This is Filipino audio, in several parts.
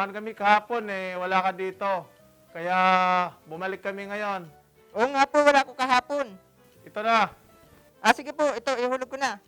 Samahan kami kahapon eh, wala ka dito. Kaya bumalik kami ngayon. Oo nga po, wala ko kahapon. Ito na. Sige po, ito, ihulog ko na.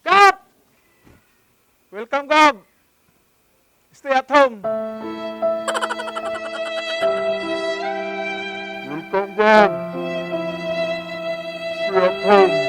Kap! Welcome, Gab! Stay at home! Welcome, Gab! Stay at home!